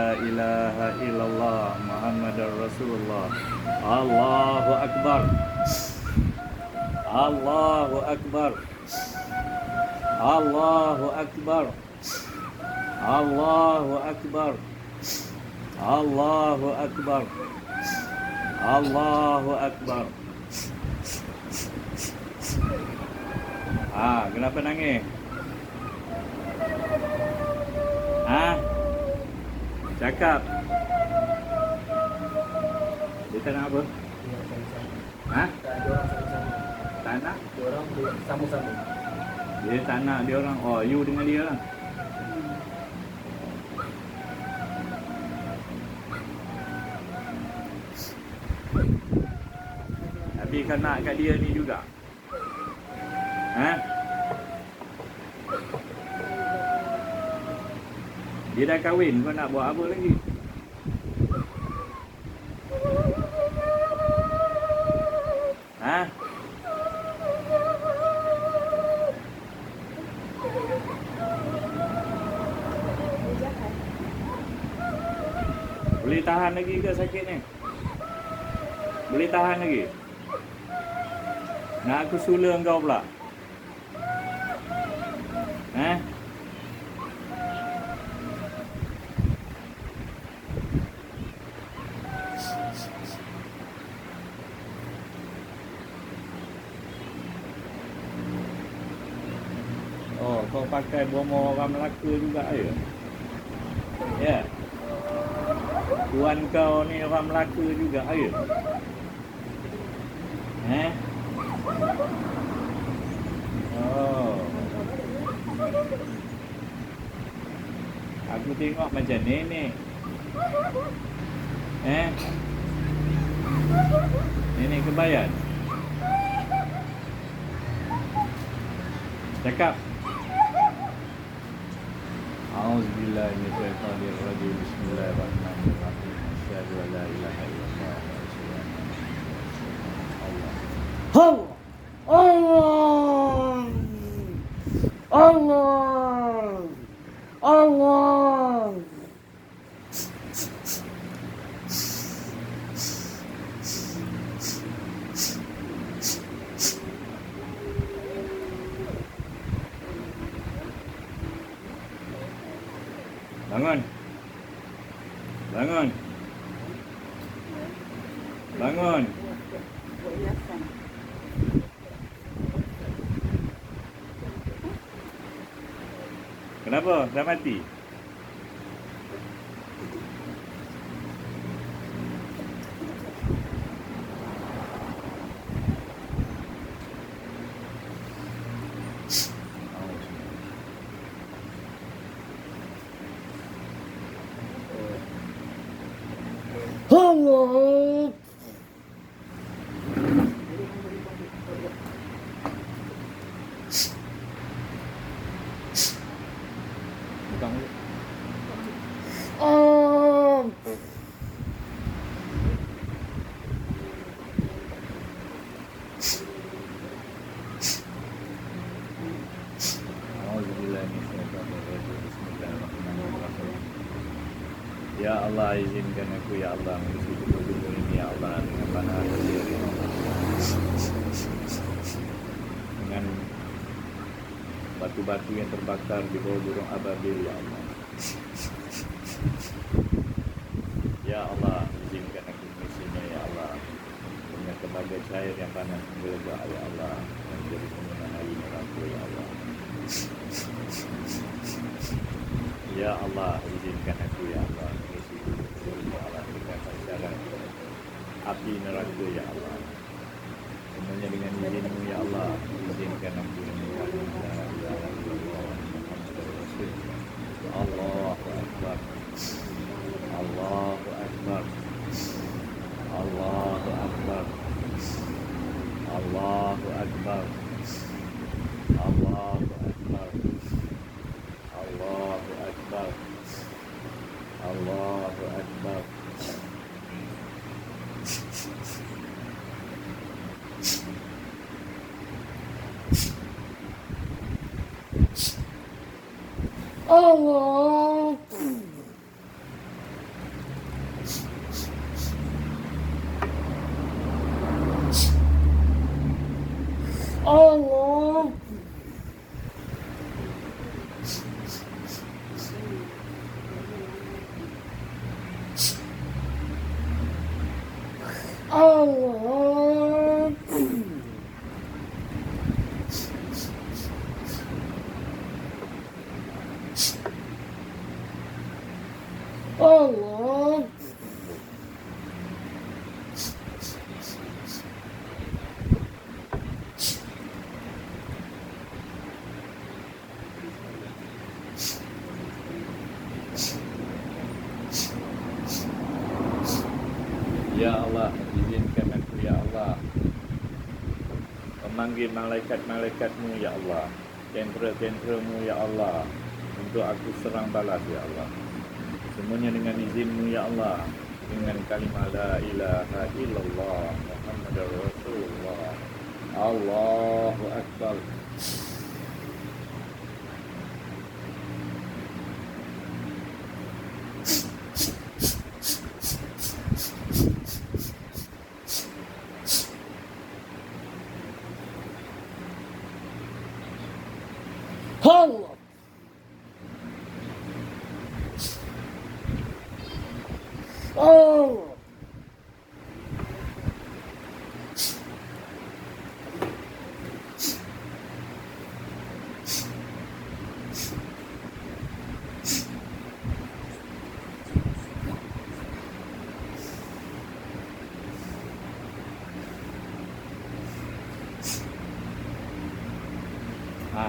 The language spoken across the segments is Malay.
La ilaha illallah Muhammadar Rasulullah. Allahu Akbar. Allahu Akbar. Allahu Akbar. Allahu Akbar. Allahu Akbar. Allahu Akbar. Kenapa nangis? Cakap. Dia tak nak apa? Tak nak? Dia orang sama-sama. Dia tak nak dia orang. Oh, you dengan dia lah. Tapi kau nak kat dia ni juga. Dia dah kahwin, kau nak buat apa lagi? Boleh tahan lagi ke sakit ni? Boleh tahan lagi? Nak aku sula engkau pula? Oh, kau pakai bomo orang Melaka juga ya? Ya. Tuan kau ni orang Melaka juga ya? Oh. Aku tengok macam nenek. Nenek Kebayan. Cakap. A'udzubillahi minasyaitonir rajim. Bismillahirrahmanirrahim. Asyhadu an la ilaha illallah wa asyhadu anna Allah. Allah. Bangun. Bangun. Bangun. Kenapa? Dah mati? Allah. Bukan mulut. Ya Allah, izinkan aku ya Allah mengisi tubuh ini ya Allah dengan panah sendiri, dengan batu-batu yang terbakar di bawah burung ababil ya Allah. Ya Allah, izinkan aku mengisinya ya Allah dengan tenaga cair yang panas meledak ya Allah, yang menjadi pemenang air neraka ya Allah. Ya Allah, izinkan aku ya Allah mengisi tubuh ya Allah dengan pancaran api neraka ya Allah. Semuanya dengan izin-Mu ya Allah, izinkan aku mengucapkan la ilaha illallah Muhammadur Rasulullah. Allahu Akbar. Allahu Akbar. Allahu Akbar. Allahu Akbar. Allahu Akbar. Allahu Akbar. Allahu Akbar. Allah. Allah. Allah. Ya Allah, izinkan aku ya Allah memanggil malaikat-malaikatmu ya Allah, tentera-tenteramu ya Allah, untuk aku serang balas ya Allah. Semuanya dengan izinmu ya Allah, dengan kalimah la ilaha illallah Muhammadar Rasulullah. Allahu Akbar. Allah. Allah.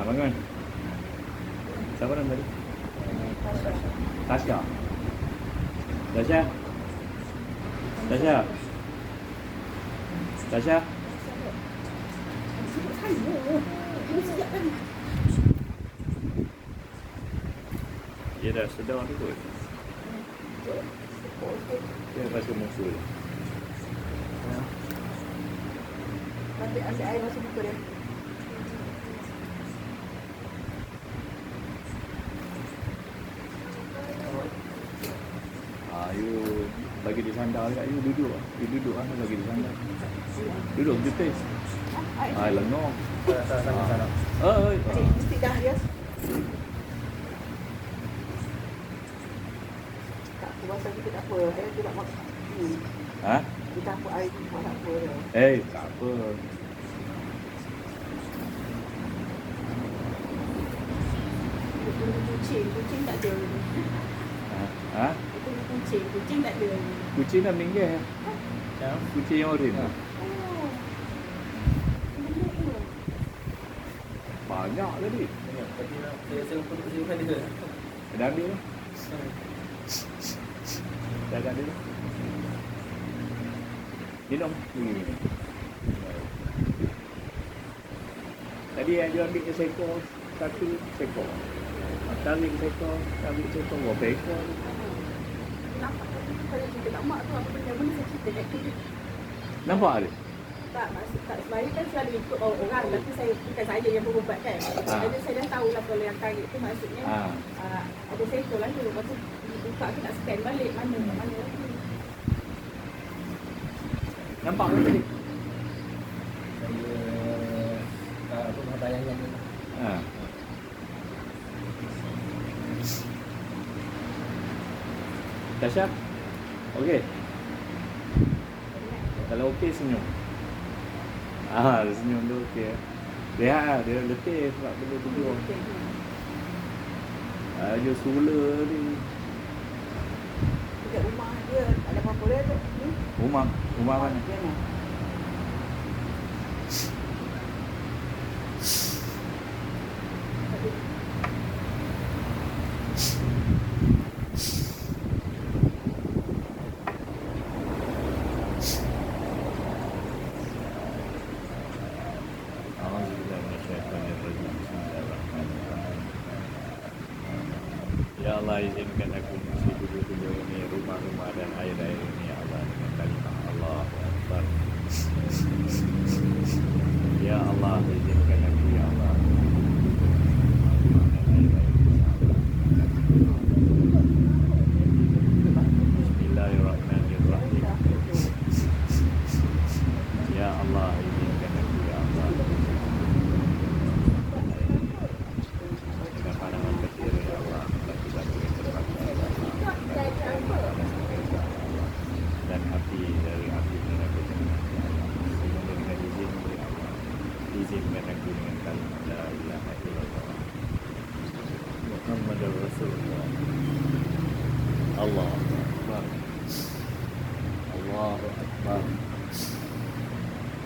Bangun. Siapa nama tadi? Tasha. Tasha. Tasha. Tasha. Dia dah sedar tu kot. Dia rasa musuh. Ambil air masuk muka dia. You bagi dia sandal kat you duduk. You duduk bagi dia sandal. Duduk betul. Lengok. Sana. Mesti dah dia. Tak puas lagi tak apa. Dia tidak makan. Ha? Kita apa air tu tak apa. Tak apa. Kucing tak ada. Ha? Kucing tak ada. Kucing dah meninggal. Kucing yang oren. Banyak tadi. Tadi saya lupa tunjukkan dia. Dah ambil dah. Dah ada dah. Minum. Tadi yang dia ambil ke seekor, satu seekor. Tarik seekor, berapa ekor. Nampak kalau kita tak mak tu apa benda sakit dekat dia. Nampak ada? Tak, maksud tak sebenarnya kan selalu ikut orang, tapi saya bukan saya yang berubat kan. Jadi saya dah tahu lah kalau yang tarik tu maksudnya ada seekor lah tu. Lepas tu buka tu nak scan balik mana lagi. Nampak ke tadi? Saya apa bayangan ni. Tasha? Okey. Kalau okey senyum. Senyum tu okey. Lihat dia letih sebab benda tidur. Dia sula ni. Dekat rumah dia ada apa-apa dia tu. Rumah mana? Dia ni. Ya Allah, izinkan aku mengisi tubuh-tubuh ini, rumah-rumah dan air-air ini, ya Allah, dengan kalimah Allahu Akbar. Ya Allah, izinkan aku, ya Allah. Bismillahirrahmanirrahim. Ya Allah, izinkan aku, ya Allah. Dengan pandangan kecil, ya Allah. Dan api dari api neraka Izzinkan aku dengan kalimat la ilaha illallah Muhammadur Rasulullah. Allahu Akbar. Allahu Akbar.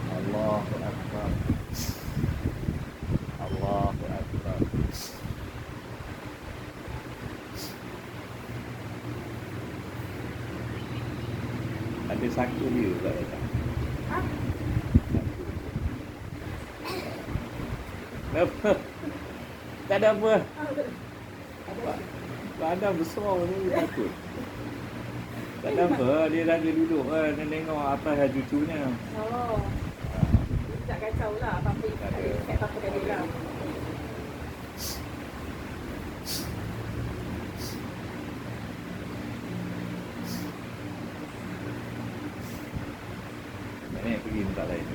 Allahu Akbar. Allahu Akbar. Ada saku dia pula datang. Ha? Apa? Tak ada apa. Ada. Badan besar ni takut. Tak ada apa, dia dah duduk kan, dia tengok apa hal cucunya. Oh. Tak kacau lah apa-apa Tak ada. apa-apa dia lah. Nenek pergi tempat lain.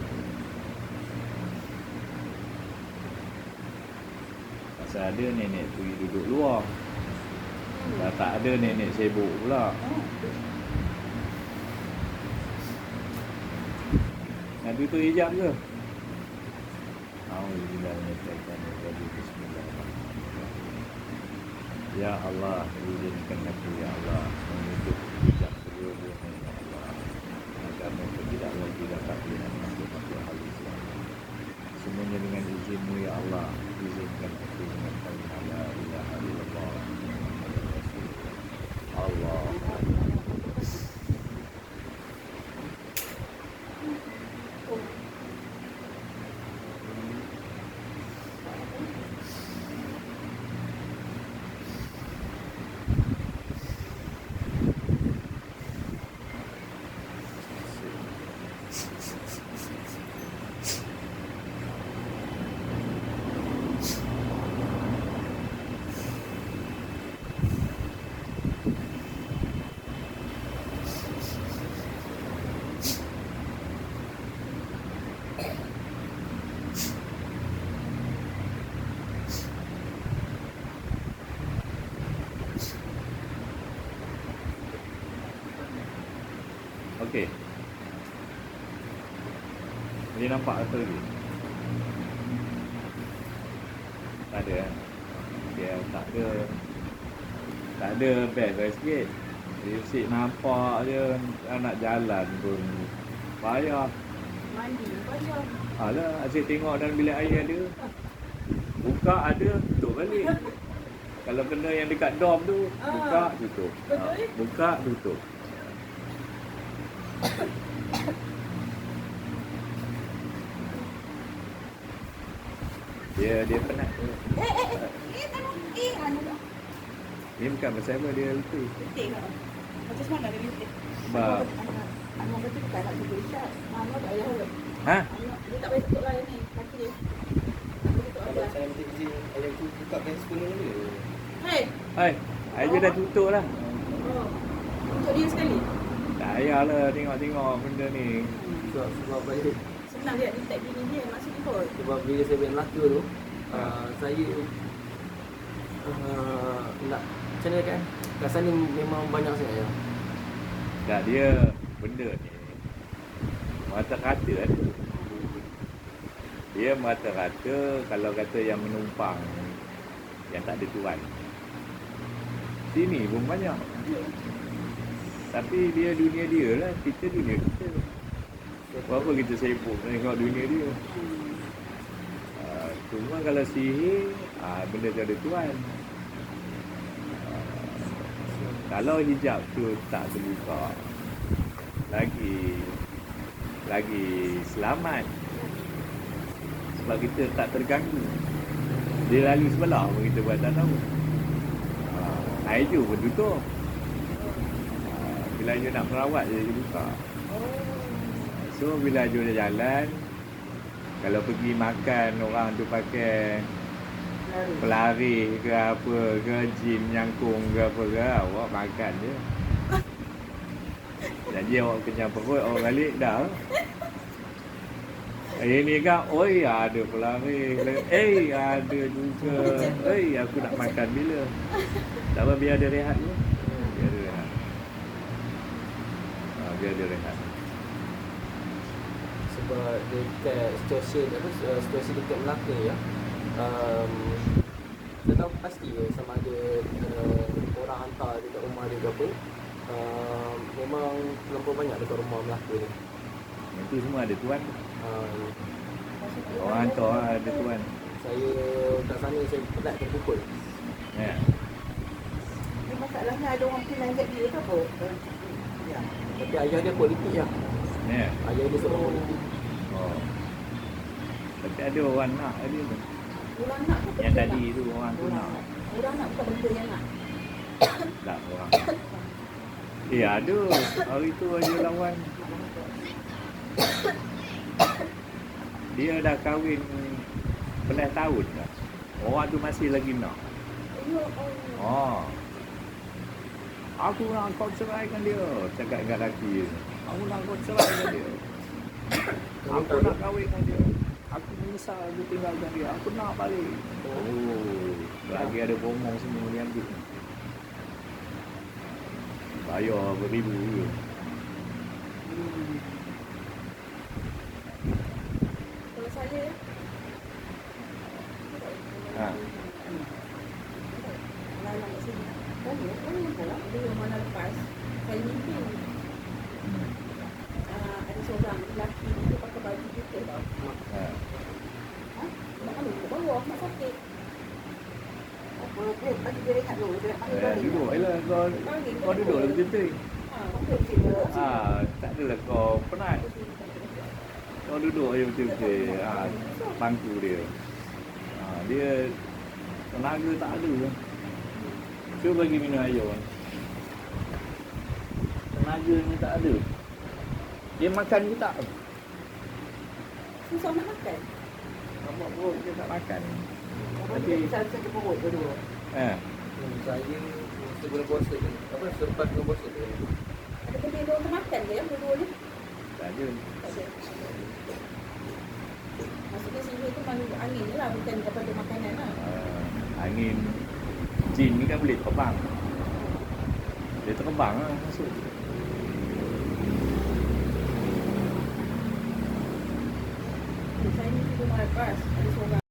Pasal ada nenek pergi duduk luar. Dah tak ada nenek sibuk pula. Nak tutup hijab ke? Alhamdulillah, Ya Allah, izinkan aku ya Allah menutup hijab seluruhnya ya Allah agar mereka tidak lagi dapat melihat makhluk-makhluk hal Islam. Semuanya dengan izinmu ya Allah, izinkan aku dengan kalimat la ilaha illallah Muhammadur Rasulullah. Allah. Okey. Dia nampak atau lagi? Tak ada kan? Dia tak ada. Tak ada best lah sikit. Dia asyik nampak je nak jalan pun payah. Mandi banyak. Alah, asyik tengok dalam bilik air ada. Buka ada, tutup balik. Kalau kena yang dekat dom tu, buka, tutup. Betul. Buka, tutup. Dia penat tu. Anu dah. Ni bukan pasal apa, dia letih. Letik lah. Macam mana dia letik? Sebab Anu kata bukan nak tutup isyak. Mama tak payah kot. Ha? Dia tak payah tutup lah ni. Kaki dia. Dia tutup Kalau aja. saya minta izin ayah tu buka kan sepenuh ni. Hei. Hai, air dah tutup lah. Oh. Untuk dia sekali. Tak payahlah tengok-tengok benda ni. Sebab baik. Senang dia detect bini dia maksud kot. Sebab bila saya buat Melaka tu, saya nak macam mana kan? Kat sana memang banyak saya. Tak, dia benda ni mata-kata ada. Dia mata-kata kalau kata yang menumpang yang tak ada tuan. Sini pun banyak. Tapi dia dunia dia lah, kita dunia kita. Apa kita sibuk tengok dunia dia. Cuma kalau sihir, benda tu ada tuan. Kalau hijab tu tak terbuka, lagi selamat. Sebab kita tak terganggu. Dia lalu sebelah pun kita buat tak tahu. Air je pun tutup. Bila you nak merawat je buka. So bila you dah jalan, kalau pergi makan orang tu pakai pelari ke apa ke, jin nyangkung ke apa ke, awak makan je. Jadi awak kenyang perut, awak balik dah. Ini kan, oi ada pelari, ada juga. Aku nak makan bila. Tak apa, biar dia rehat dulu. Biar dia rehat. Biar dia rehat. Sebab sebab dekat situasi dekat Melaka ya. Saya tahu pasti sama ada orang hantar dekat rumah dia ke apa. Memang terlampau banyak dekat rumah Melaka ni. Itu semua ada tuan. Maksudnya Orang hantar ada tuan. Saya kat sana saya pelat terpukul. Ya. Dia masalahnya ada orang penanjat dia ke apa? Ya. Tapi ayah dia politik lah. Ya. Ayah dia seorang politik. Oh. Tapi ada orang nak ada tu. Orang nak ke Yang benda tadi nak? tu orang tu nak. Orang nak bukan benda yang nak. Tak orang. Ada. Hari tu ada lawan. Dia dah kahwin belas tahun dah. Orang tu masih lagi nak. Ya Allah. Oh. Aku nak kau ceraikan dia. Cakap dengan lelaki. Aku nak kau ceraikan dia. Aku nak kahwin dengan dia. Aku menyesal aku tinggalkan dia. Aku nak balik. Oh. Lagi ada bomong semua dia ambil. Bayar beribu je. Kalau saya Ha. anak-anak kat sini kan masalah dia mana lepas saya mimpi ada seorang lelaki dia pakai baju kita tau. Ha. Nak anu ke bawah nak sakit. Apa dia bagi dia rehat dulu dia panggil Duduk lah kau duduk lah betul-betul. Okey sila. Tak adalah kau penat. Kau duduk je betul-betul. Bangku dia. Dia tenaga tak ada. Cuba bagi minum air. Tenaga ni tak ada. Dia makan ke tak? Susah nak makan. Nampak perut dia tak makan. Nanti saya perut dulu. Eh. Saya sebelum puasa ni, selepas sebelum puasa ni. Ada benda dia orang makan ke ya berdua ni? Tak ada. Tak ada. Maksudnya sihir tu makhluk angin je lah, bukan daripada makanan lah. Angin jin ni kan boleh terbang. Dia terbang lah masuk. Saya ni tidur malam lepas, ada seorang